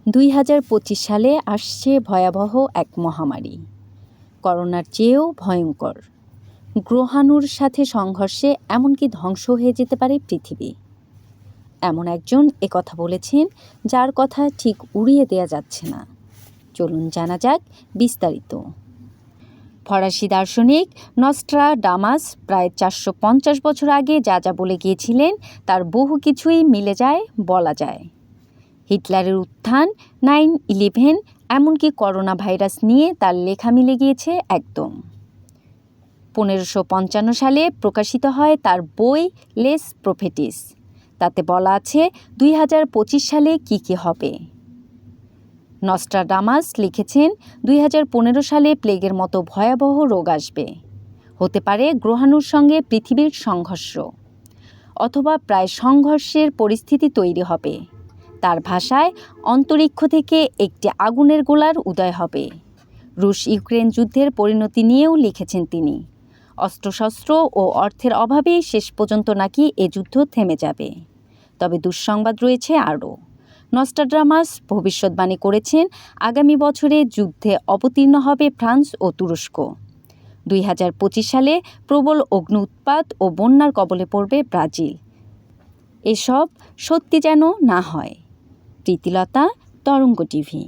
2025 সালে আসছে ভয়াবহ এক মহামারী, করোনার চেয়েও ভয়ঙ্কর। গ্রহাণুর সাথে সংঘর্ষে এমনকি ধ্বংস হয়ে যেতে পারে পৃথিবী। এমন একজন কথা বলেছেন যার কথা ঠিক উড়িয়ে দেয়া যাচ্ছে না। চলুন জানা যাক বিস্তারিত। ফরাসি দার্শনিক নস্ট্রাডামাস প্রায় 450 বছর আগে যা বলে গিয়েছিলেন তার বহু কিছুই মিলে যায় বলা যায়। হিটলারের উত্থান, 9/11, এমনকি করোনা ভাইরাস নিয়ে তার লেখা মিলে গিয়েছে একদম। 1555 সালে প্রকাশিত হয় তার বই লেস প্রফেটিস। তাতে বলা আছে 2025 সালে কী হবে। নস্ট্রাডামাস লিখেছেন 2015 সালে প্লেগের মতো ভয়াবহ রোগ আসবে, হতে পারে গ্রহাণুর সঙ্গে পৃথিবীর সংঘর্ষ, অথবা প্রায় সংঘর্ষের পরিস্থিতি তৈরি হবে। তার ভাষায় অন্তরিক্ষ থেকে একটি আগুনের গোলার উদয় হবে। রুশ ইউক্রেন যুদ্ধের পরিণতি নিয়েও লিখেছেন তিনি। অস্ত্রশস্ত্র ও অর্থের অভাবেই শেষ পর্যন্ত নাকি এ যুদ্ধ থেমে যাবে। তবে দুঃসংবাদ রয়েছে আরও। নস্ট্রাডামাস ভবিষ্যৎবাণী করেছেন আগামী বছরে যুদ্ধে অবতীর্ণ হবে ফ্রান্স ও তুরস্ক। 2025 সালে প্রবল অগ্নি উৎপাত ও বন্যার কবলে পড়বে ব্রাজিল। এসব সত্যি যেন না হয়। প্রীতিলতা, তরঙ্গ টিভি।